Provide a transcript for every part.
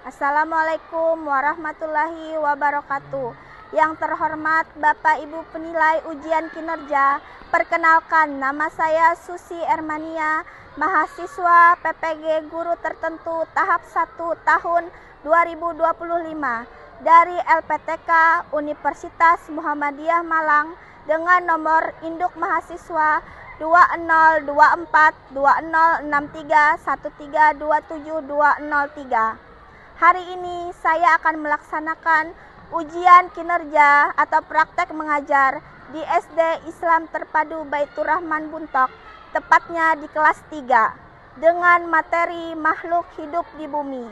Assalamualaikum warahmatullahi wabarakatuh. Yang terhormat Bapak Ibu penilai ujian kinerja, perkenalkan nama saya Susi Ermania, mahasiswa PPG Guru Tertentu tahap 1 tahun 2025 dari LPTK Universitas Muhammadiyah Malang dengan nomor induk mahasiswa 2064206313272003. Hari ini saya akan melaksanakan ujian kinerja atau praktek mengajar di SD Islam Terpadu Baitur Rahman Buntok, tepatnya di kelas 3, dengan materi makhluk hidup di bumi.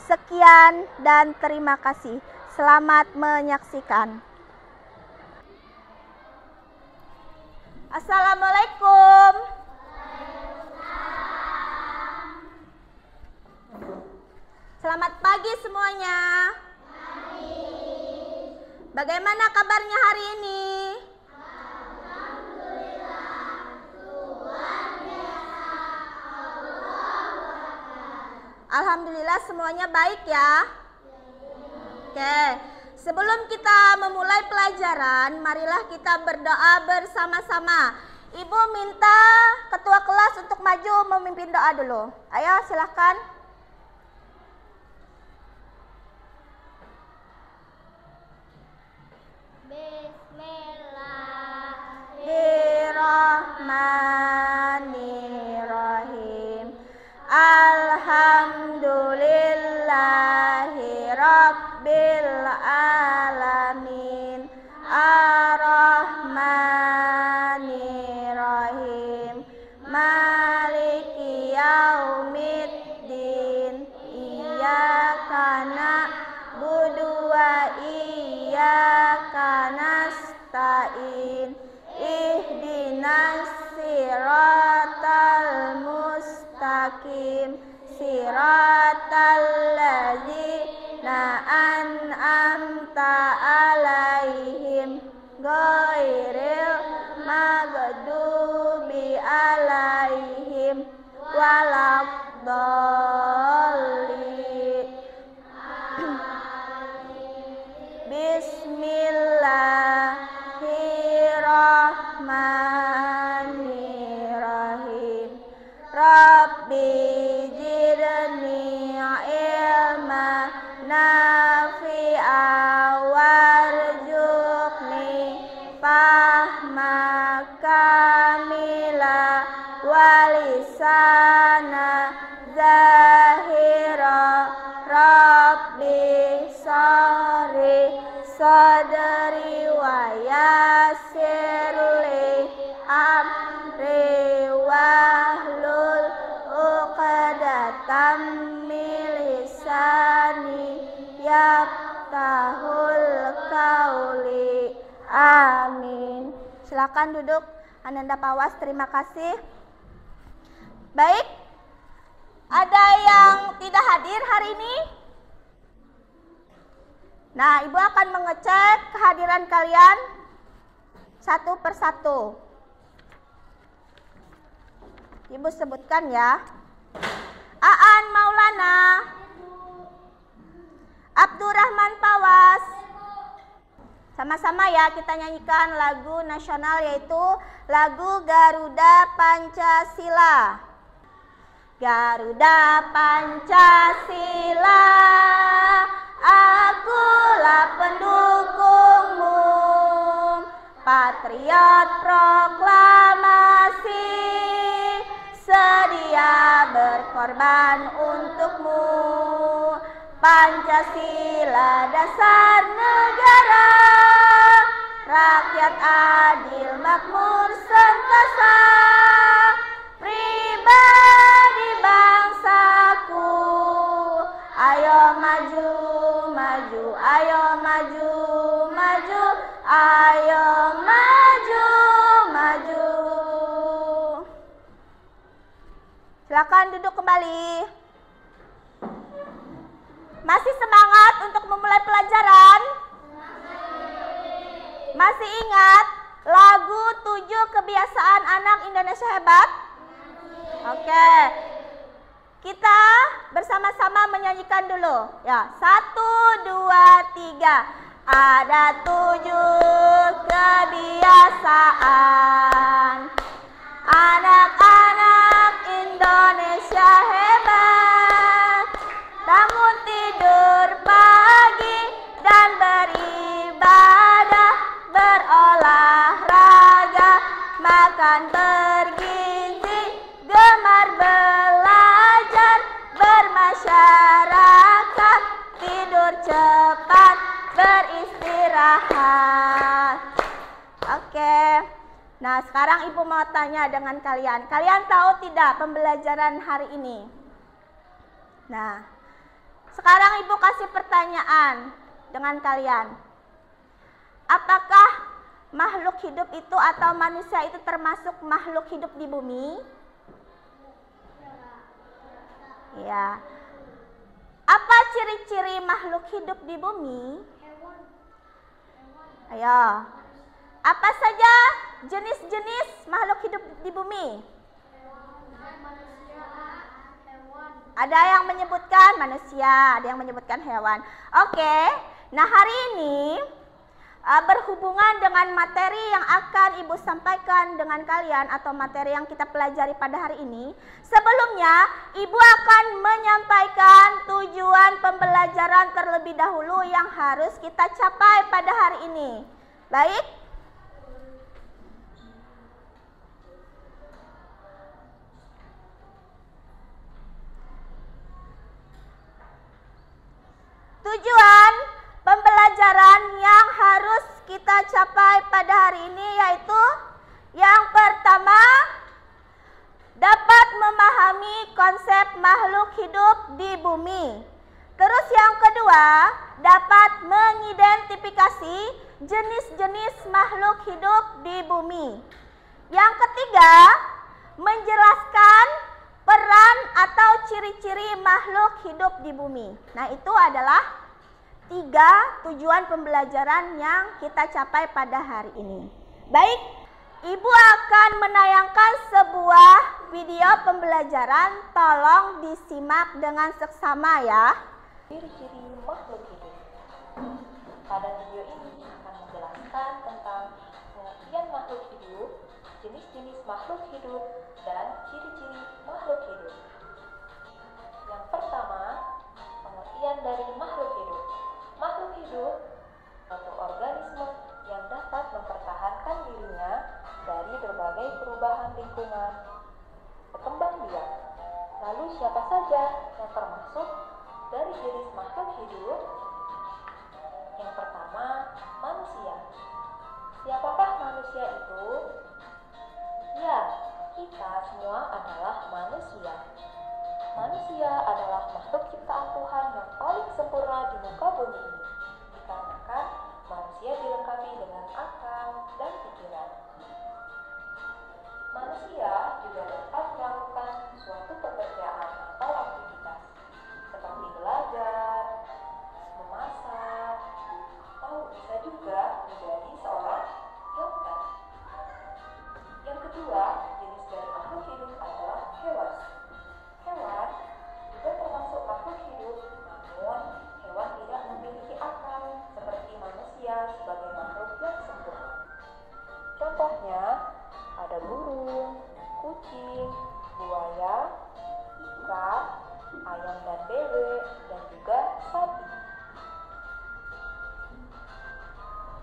Sekian dan terima kasih. Selamat menyaksikan. Assalamualaikum. Selamat pagi semuanya. Bagaimana kabarnya hari ini? Alhamdulillah semuanya baik ya. Oke, sebelum kita memulai pelajaran, marilah kita berdoa bersama-sama. Ibu minta ketua kelas untuk maju memimpin doa dulu. Ayo silahkan. Bismillahirrahmanirrahim. Alhamdulillahi rabbil alamin. Ar-Rahmanirrahim. Maliki yaumiddin. Iyyaka na'budu wa iyyaka nasta'in. Ihdinas siratal mustaqim. Siratal ladzina an'amta alaihim ghairil maghdubi alaihim waladdallin. Bismillahirrahmanirrahim. Rabbi zidni ilma nafi'a warzuqni fahma kamila walisana zahira. Rabbi sahri sadri wa yassirli amri wahlul uqdatam min lisani yafqahul qauli. Amin. Silakan duduk Ananda Pawas, terima kasih. Baik, ada yang tidak hadir hari ini? Nah, Ibu akan mengecek kehadiran kalian satu persatu. Ibu sebutkan ya. Aan Maulana, Abdurrahman Pawas. Sama-sama ya kita nyanyikan lagu nasional yaitu lagu Garuda Pancasila. Garuda Pancasila, akulah pendukungmu, patriot proklamasi, sedia berkorban untukmu. Pancasila dasar negara, rakyat adil makmur sentosa, pribadi bangsaku. Ayo maju, maju, ayo maju, maju, ayo maju, maju. Silakan duduk kembali. Masih semangat untuk memulai pelajaran? Masih ingat lagu 7 kebiasaan anak Indonesia hebat? Oke. Kita bersama-sama menyanyikan dulu. Ya, 1, 2, 3. Ada 7 kebiasaan anak-anak Indonesia hebat. Bangun tidur pagi dan beribadah, berolahraga, makan bergizi, gemar belajar, bermasyarakat, tidur cepat, beristirahat. Oke. Nah, sekarang Ibu mau tanya dengan kalian. Kalian tahu tidak pembelajaran hari ini? Nah, sekarang Ibu kasih pertanyaan dengan kalian. Apakah makhluk hidup itu atau manusia itu termasuk makhluk hidup di bumi? Ya. Apa ciri-ciri makhluk hidup di bumi? Ayo. Apa saja jenis-jenis makhluk hidup di bumi? Ada yang menyebutkan manusia, ada yang menyebutkan hewan. Oke. Nah, hari ini berhubungan dengan materi yang akan Ibu sampaikan dengan kalian atau materi yang kita pelajari pada hari ini. Sebelumnya, Ibu akan menyampaikan tujuan pembelajaran terlebih dahulu yang harus kita capai pada hari ini. Baik? Tujuan pembelajaran yang harus kita capai pada hari ini yaitu yang pertama, dapat memahami konsep makhluk hidup di bumi. Terus yang kedua, dapat mengidentifikasi jenis-jenis makhluk hidup di bumi. Yang ketiga, menjelaskan peran atau ciri-ciri makhluk hidup di bumi. Nah, itu adalah 3 tujuan pembelajaran yang kita capai pada hari ini. Baik, Ibu akan menayangkan sebuah video pembelajaran. Tolong disimak dengan seksama ya. Ciri-ciri makhluk hidup. Pada video ini akan menjelaskan tentang pengertian makhluk hidup, jenis-jenis makhluk hidup, dan ciri-ciri makhluk hidup. Yang pertama, pengertian dari makhluk hidup. Makhluk hidup suatu organisme yang dapat mempertahankan dirinya dari berbagai perubahan lingkungan, berkembang biak. Lalu siapa saja yang termasuk dari jenis makhluk hidup? Yang pertama, manusia. Siapakah manusia itu? Ya, kita semua adalah manusia. Manusia adalah makhluk ciptaan Tuhan yang paling sempurna di muka bumi ini, dikarenakan manusia dilengkapi dengan akal dan pikiran. Manusia juga dapat melakukan suatu pekerjaan atau aktivitas seperti belajar, memasak, atau bisa juga menjadi seorang dokter. Yang kedua, jenis dari makhluk hidup adalah hewan. Hewan juga termasuk makhluk hidup, namun hewan tidak memiliki akal seperti manusia sebagai makhluk yang sempurna. Contohnya, ada burung, kucing, buaya, ikan, ayam dan bebek, dan juga sapi.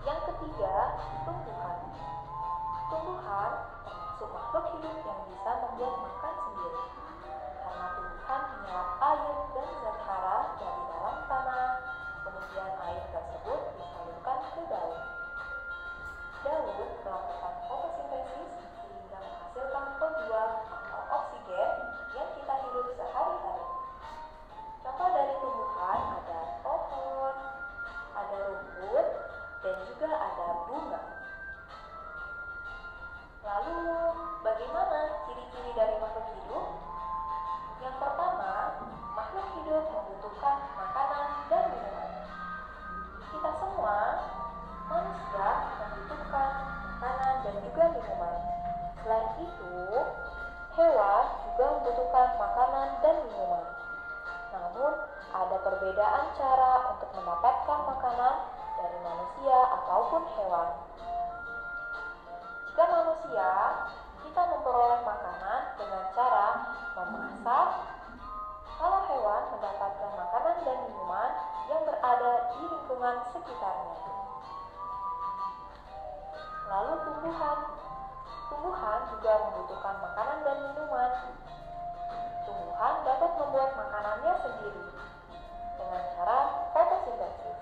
Yang ketiga, tumbuhan. Tumbuhan termasuk makhluk hidup yang bisa membuat makan sendiri. Karena tumbuhan menyerap air dan zat hara dari dalam tanah, kemudian air tersebut disalurkan ke daun. Daun melakukan fotosintesis sehingga menghasilkan O2 atau oksigen yang kita hirup sehari-hari. Contoh dari tumbuhan ada pohon, ada rumput, dan juga ada bunga. Lalu, bagaimana ciri-ciri dari makhluk hidup? Yang pertama, makhluk hidup membutuhkan makanan dan minuman. Kita semua, manusia, membutuhkan makanan dan juga minuman. Selain itu, hewan juga membutuhkan makanan dan minuman. Namun, ada perbedaan cara untuk mendapatkan makanan dari manusia ataupun hewan. Jika manusia, kita memperoleh makanan dengan cara memasak. Kalau hewan mendapatkan makanan dan minuman yang berada di lingkungan sekitarnya. Lalu tumbuhan. Tumbuhan juga membutuhkan makanan dan minuman. Tumbuhan dapat membuat makanannya sendiri dengan cara fotosintesis,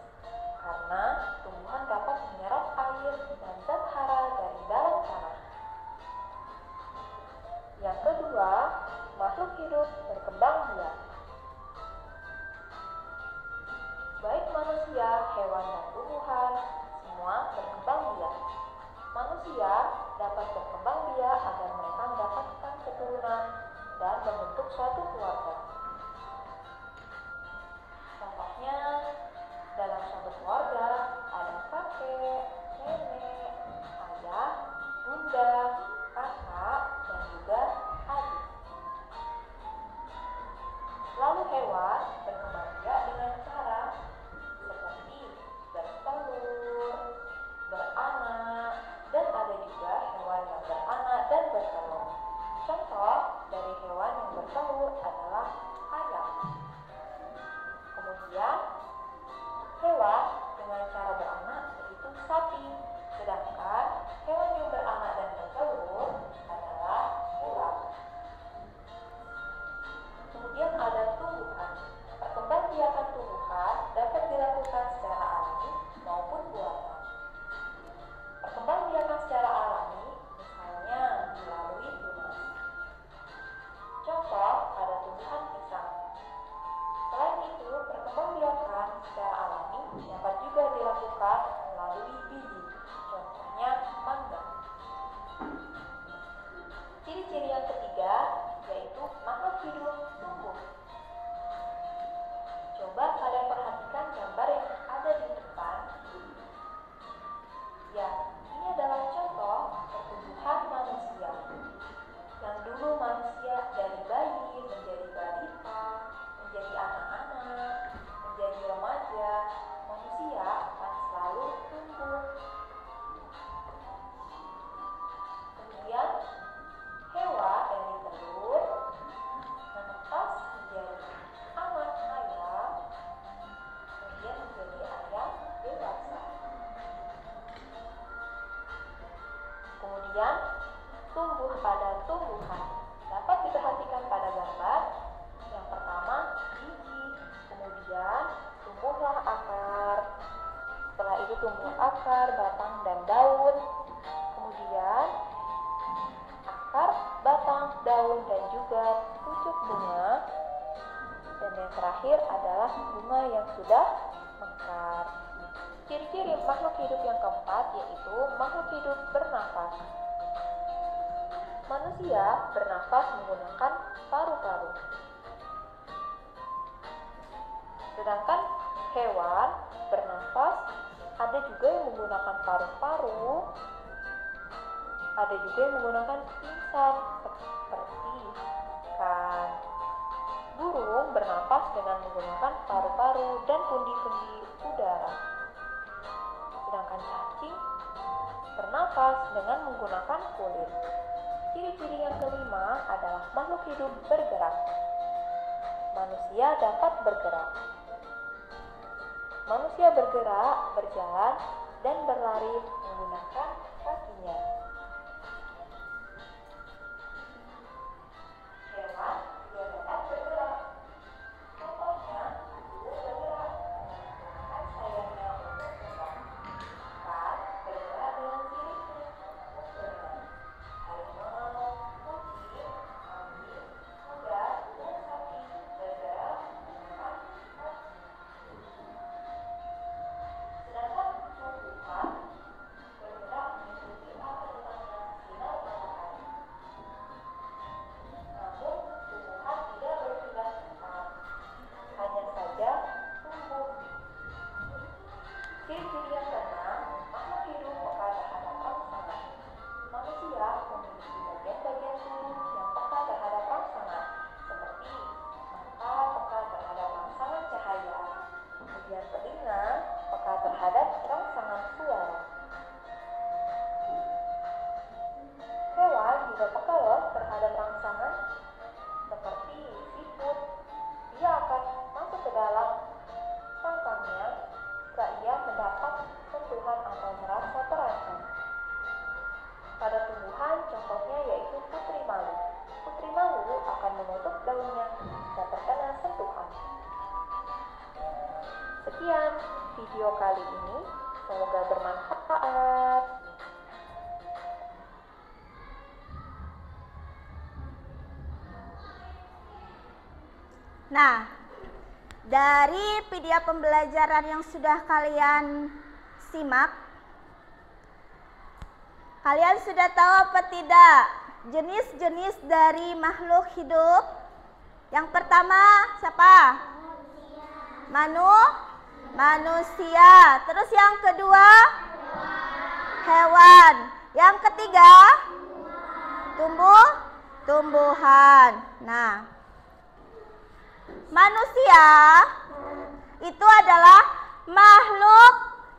karena tumbuhan dapat menyerap air dan zat hara dari dalam tanah. Yang kedua, makhluk hidup berkembang biak. Baik manusia, hewan, dan tumbuhan, semua berkembang biak. Manusia dapat berkembang biak agar mereka mendapatkan keturunan dan membentuk suatu keluarga. Contohnya, dalam suatu keluarga ada kakek, nenek, ayah, bunda, kakak, dan juga adik. Lalu hewan berkembang biak dengan cara seperti bertelur, beranak, dan ada juga hewan yang beranak dan bertelur. Contoh dari hewan yang bertelur adalah ayam. Kemudian, hewan dengan cara beranak yaitu sapi, sedangkan hewan yang beranak dan bertelur adalah ular. Kemudian ada tumbuhan. Perkembangbiakan tumbuhan dapat dilakukan secara alami maupun buatan. Perkembangbiakan secara alami misalnya melalui tunas. Contoh ada tumbuhan pisang. Selain itu, perkembangbiakan secara alami dapat juga dilakukan melalui biji. Contohnya mangga. Ciri-ciri yang ketiga yaitu makhluk hidup tumbuh. Coba kalian perhatikan gambar yang ada di depan. Ya, ini adalah contoh pertumbuhan manusia. Yang dulu manusia dari bayi menjadi balita, menjadi anak-anak, menjadi remaja, manusia akan selalu tumbuh. Kemudian, hewan dari telur menetas menjadi anak ayam, kemudian menjadi ayam dewasa. Kemudian, tumbuh pada tumbuhan dapat diperhatikan pada gambar. Yang pertama, biji, kemudian tumbuhlah akar. Setelah itu tumbuh akar, batang, dan daun. Kemudian akar, batang, daun, dan juga pucuk bunga. Dan yang terakhir adalah bunga yang sudah mekar. Ciri-ciri makhluk hidup yang keempat yaitu makhluk hidup bernafas. Manusia bernafas menggunakan paru-paru. Sedangkan hewan bernafas ada juga yang menggunakan paru-paru, ada juga yang menggunakan insang seperti ikan. Burung bernafas dengan menggunakan paru-paru dan pundi-pundi udara. Sedangkan cacing bernafas dengan menggunakan kulit. Ciri-ciri yang kelima adalah makhluk hidup bergerak. Manusia dapat bergerak. Manusia bergerak, berjalan, dan berlari menggunakan kakinya. Hewan juga dapat bergerak. Contohnya, burung bergerak dengan menggunakan sayapnya untuk terbang. Ikan bergerak dengan siripnya. Harimau, kucing, kambing, kuda, dan sapi bergerak menggunakan kaki. Sedangkan tumbuhan bergerak mengikuti arah Sekian video kali ini, semoga bermanfaat. Nah, dari video pembelajaran yang sudah kalian simak, kalian sudah tahu apa tidak jenis-jenis dari makhluk hidup? Yang pertama siapa? Manusia. Terus yang kedua? Hewan. Yang ketiga? Tumbuhan. Nah, manusia itu adalah makhluk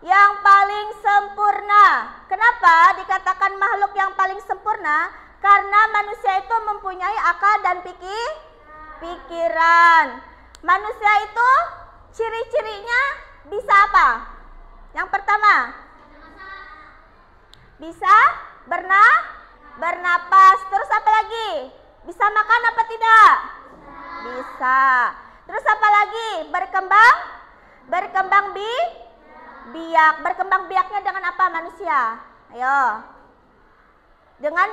yang paling sempurna. Kenapa dikatakan makhluk yang paling sempurna? Karena manusia itu mempunyai akal dan pikiran. Manusia itu ciri-cirinya bisa apa? Yang pertama, bisa bernapas. Terus apa lagi? Bisa makan apa tidak? Bisa. Terus apa lagi? Berkembang biak. Berkembang biaknya dengan apa manusia? Ayo. Dengan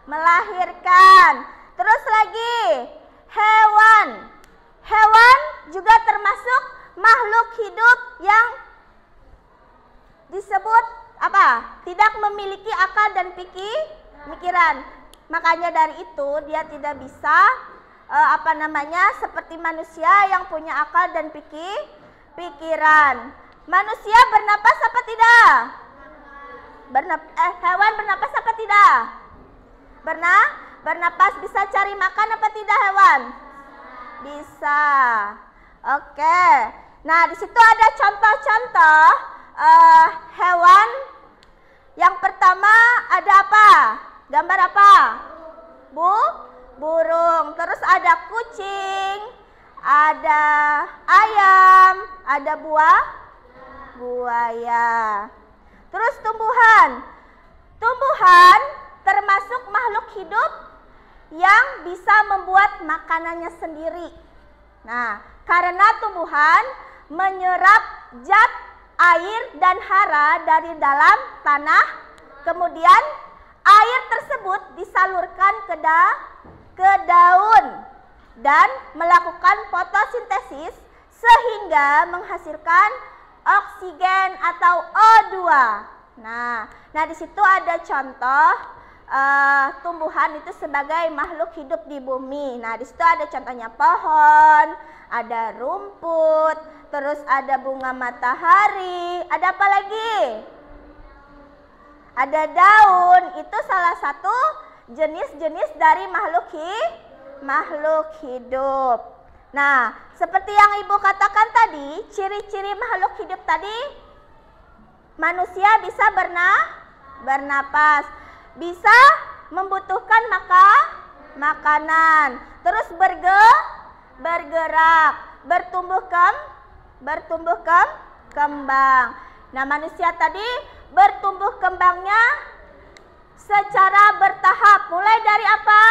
melahirkan. Terus lagi, hewan. Hewan juga termasuk makhluk hidup yang disebut apa? Tidak memiliki akal dan pikiran. Makanya dari itu dia tidak bisa seperti manusia yang punya akal dan pikiran. Manusia bernapas apa tidak? Hewan bernapas apa tidak? Bernapas. Bisa cari makan apa tidak hewan? Bisa. Oke. Nah, di situ ada contoh-contoh hewan. Yang pertama ada apa? Gambar apa? Burung. Terus ada kucing, ada ayam, ada buaya. Terus tumbuhan. Tumbuhan termasuk makhluk hidup yang bisa membuat makanannya sendiri. Nah, karena tumbuhan menyerap zat air dan hara dari dalam tanah, kemudian air tersebut disalurkan ke daun dan melakukan fotosintesis sehingga menghasilkan oksigen atau O2. Nah di situ ada contoh tumbuhan itu sebagai makhluk hidup di bumi. Nah, di situ ada contohnya pohon, ada rumput, terus ada bunga matahari, ada apa lagi? Ada daun. Itu salah satu jenis-jenis dari makhluk hidup. Nah, seperti yang Ibu katakan tadi, ciri-ciri makhluk hidup tadi, manusia bisa bernapas, bisa membutuhkan makanan, terus bergerak, bertumbuh kembang. Nah, manusia tadi bertumbuh kembangnya secara bertahap. Mulai dari apa?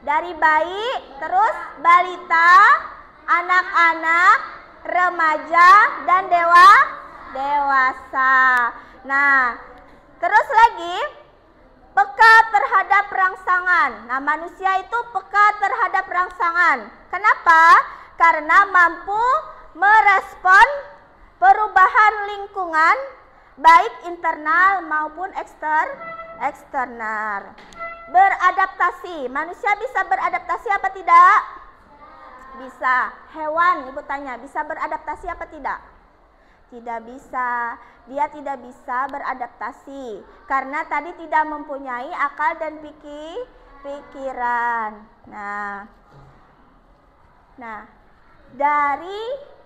Dari bayi, terus balita, anak-anak, remaja, dan dewasa. Nah, terus lagi peka terhadap rangsangan. Nah, manusia itu peka terhadap rangsangan. Kenapa? Karena mampu merespon perubahan lingkungan, baik internal maupun eksternal. Beradaptasi. Manusia bisa beradaptasi apa tidak? Bisa. Hewan, Ibu tanya, bisa beradaptasi apa tidak? Tidak bisa. Dia tidak bisa beradaptasi karena tadi tidak mempunyai akal dan pikiran. Nah, dari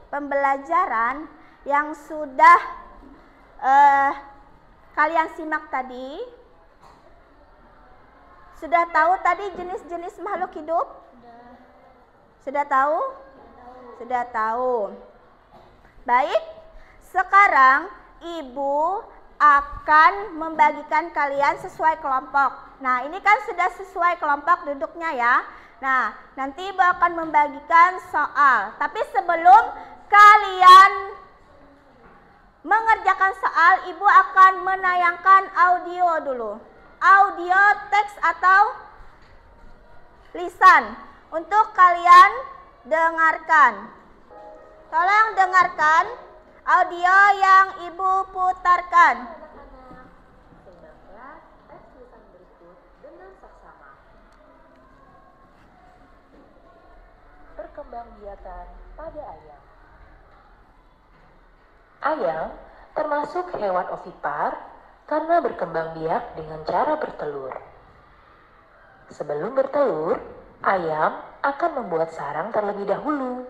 pembelajaran yang sudah kalian simak tadi, sudah tahu tadi jenis-jenis makhluk hidup? Sudah tahu? Sudah tahu. Baik, sekarang Ibu akan membagikan kalian sesuai kelompok. Nah, ini kan sudah sesuai kelompok duduknya ya. Nah, nanti Ibu akan membagikan soal. Tapi sebelum kalian mengerjakan soal, Ibu akan menayangkan audio dulu. Audio teks atau lisan untuk kalian dengarkan. Tolong dengarkan audio yang Ibu putarkan. Simaklah teks lisan berikut dengan saksama. Perkembangbiakan pada ayam. Ayam termasuk hewan ovipar karena berkembang biak dengan cara bertelur. Sebelum bertelur, ayam akan membuat sarang terlebih dahulu.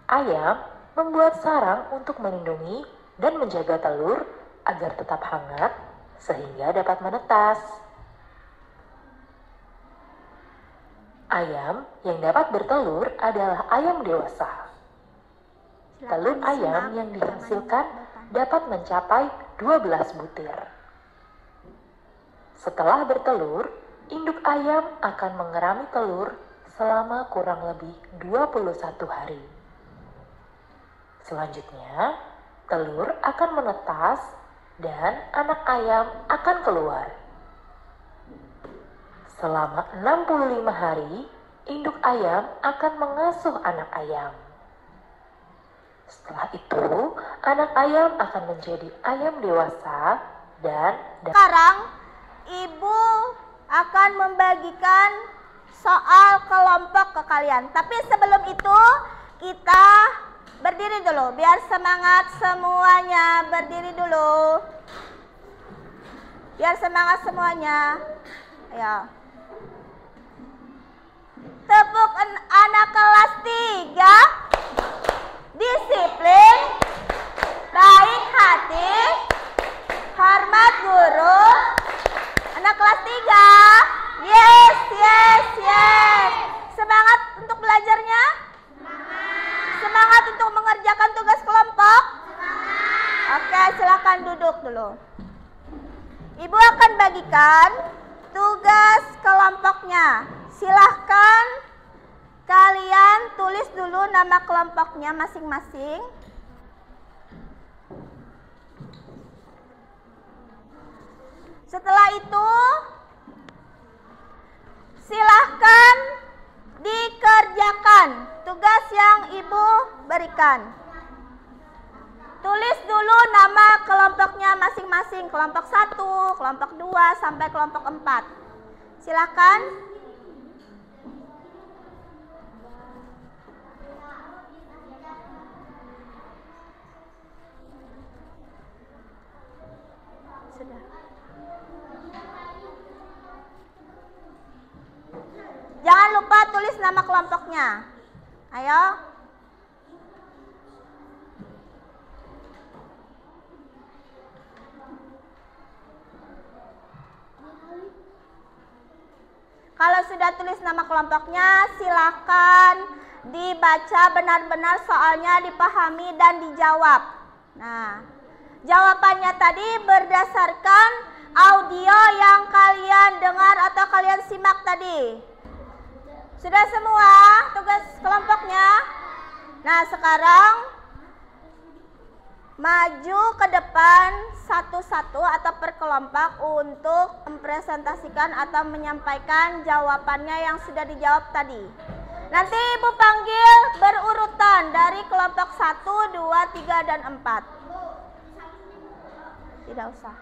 Ayam membuat sarang untuk melindungi dan menjaga telur agar tetap hangat sehingga dapat menetas. Ayam yang dapat bertelur adalah ayam dewasa. Telur ayam yang dihasilkan dapat mencapai 12 butir. Setelah bertelur, induk ayam akan mengerami telur selama kurang lebih 21 hari. Selanjutnya, telur akan menetas dan anak ayam akan keluar. Selama 65 hari, induk ayam akan mengasuh anak ayam. Setelah itu, anak ayam akan menjadi ayam dewasa dan Sekarang Ibu akan membagikan soal kelompok ke kalian. Tapi sebelum itu kita berdiri dulu biar semangat semuanya. Berdiri dulu. Biar semangat semuanya. Ayo. Tepuk anak kelas 3. Disiplin, baik hati, hormat guru. Anak kelas 3. Yes, yes, yes. Semangat untuk belajarnya? Semangat untuk mengerjakan tugas kelompok? Oke, silakan duduk dulu. Ibu akan bagikan tugas kelompoknya. Silahkan kalian tulis dulu nama kelompoknya masing-masing. Setelah itu, silahkan dikerjakan tugas yang Ibu berikan. Tulis dulu nama kelompoknya masing-masing, kelompok 1, kelompok 2, sampai kelompok 4. Silahkan. Sudah. Jangan lupa tulis nama kelompoknya. Ayo. Kalau sudah tulis nama kelompoknya, silakan dibaca benar-benar soalnya, dipahami dan dijawab. Nah, jawabannya tadi berdasarkan audio yang kalian dengar atau kalian simak tadi. Sudah semua tugas kelompoknya? Nah, sekarang maju ke depan satu-satu atau per kelompok untuk mempresentasikan atau menyampaikan jawabannya yang sudah dijawab tadi. Nanti Ibu panggil berurutan dari kelompok 1, 2, 3, dan 4. Tidak usah.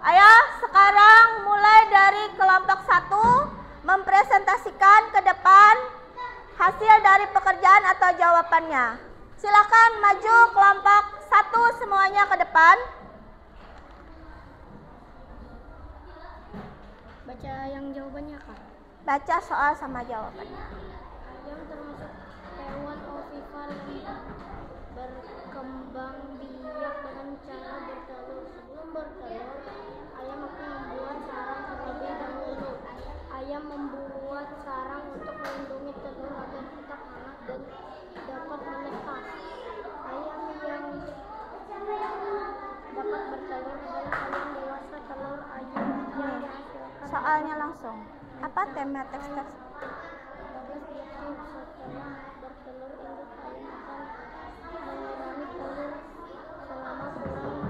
Ayo sekarang mulai dari kelompok 1 mempresentasikan ke depan hasil dari pekerjaan atau jawabannya. Silakan maju kelompok 1 semuanya ke depan. Baca yang jawabannya, Kak. Baca soal sama jawabannya. Yang termasuk hewan ovipar yang berkembang biak dengan cara bertelur. Sebelum bertelur, ayam akan membuat sarang terlebih dahulu. Ayam membuat sarang untuk melindungi telur agar tetap hangat dan dapat menetas. Ayam yang dapat bertelur adalah ayam dewasa. Telur ayam yang dihasilkan Soalnya langsung. Apa tema teks tersebut? 12 detik setelah bertelur, induk ayam akan mengurangi telur selama kurang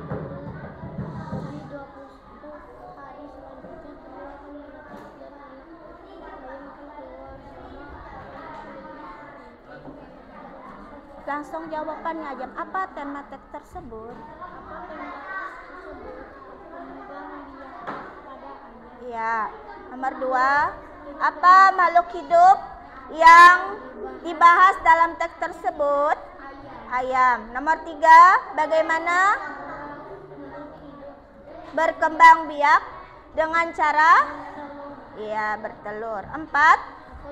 lebih 20 hari. Selanjutnya telur akan menetas dan anak ayam akan keluar selama Langsung jawabannya aja. Apa tema teks tersebut? apa tema tersebut? Berkembang biak pada ayam. Iya. Nomor 2, apa makhluk hidup yang dibahas dalam teks tersebut? Ayam. Nomor 3, bagaimana berkembang biak dengan cara? Iya, bertelur. 4, Apa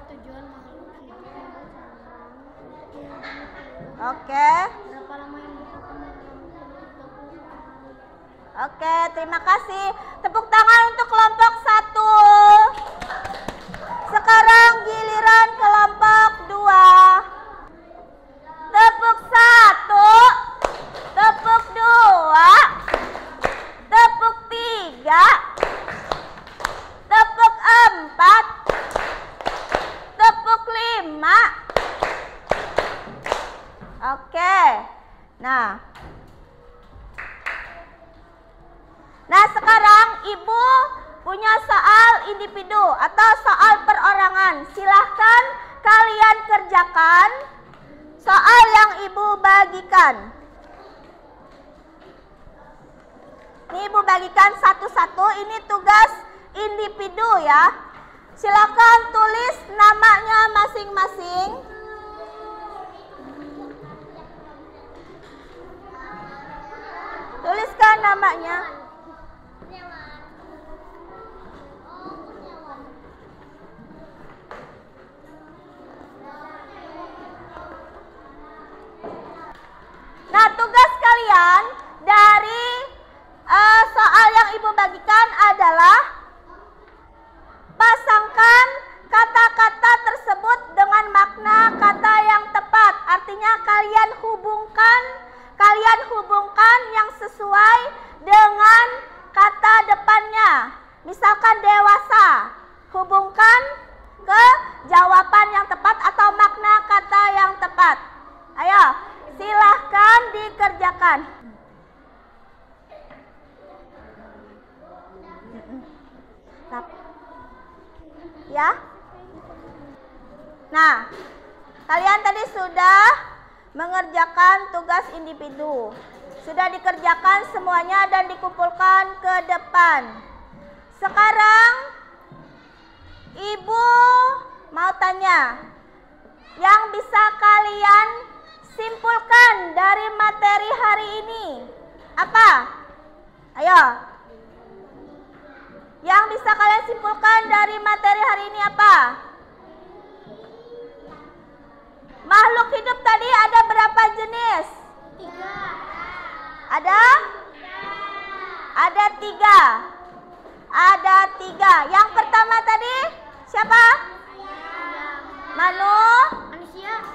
tujuan makhluk hidup membuat sarang untuk melindungi telur? oke. Berapa lama yang dibutuhkan menanam telur? 20 hari. Oke, terima kasih. Tepuk tangan untuk kelompok 1. Sekarang giliran kelompok 2. Tepuk 1, tepuk 2, tepuk 3, tepuk 4, tepuk 5. Oke. Nah, sekarang Ibu punya soal individu atau soal perorangan. Silahkan kalian kerjakan soal yang Ibu bagikan. Ini Ibu bagikan satu-satu, ini tugas individu ya. Silahkan tulis namanya masing-masing. Tuliskan namanya. Nah, tugas kalian dari soal yang Ibu bagikan adalah pasangkan kata-kata tersebut dengan makna kata yang tepat. Artinya kalian hubungkan yang sesuai dengan kata depannya. Misalkan dewasa, hubungkan ke jawaban yang tepat atau makna kata yang tepat. Ayo, silahkan dikerjakan. Ya. Nah, kalian tadi sudah mengerjakan tugas individu. Sudah dikerjakan semuanya dan dikumpulkan ke depan. Sekarang Ibu mau tanya, yang bisa kalian simpulkan dari materi hari ini apa? Ayo. Yang bisa kalian simpulkan dari materi hari ini apa? Makhluk hidup tadi ada berapa jenis? 3. Ada? Ada 3. Ada 3. Yang pertama tadi siapa?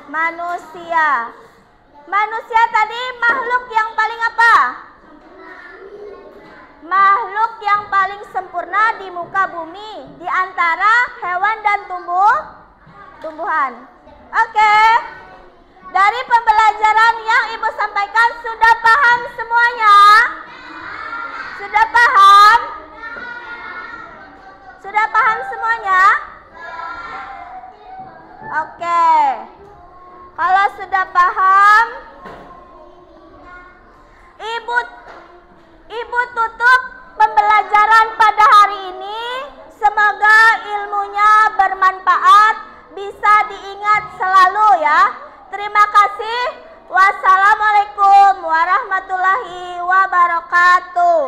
Manusia. Manusia tadi makhluk yang paling apa? Makhluk yang paling sempurna di muka bumi di antara hewan dan tumbuhan. Oke. Dari pembelajaran yang Ibu sampaikan sudah paham semuanya? Sudah paham? Sudah paham semuanya? Oke. Kalau sudah paham, Ibu tutup pembelajaran pada hari ini. Semoga ilmunya bermanfaat, bisa diingat selalu ya. Terima kasih. Wassalamualaikum warahmatullahi wabarakatuh.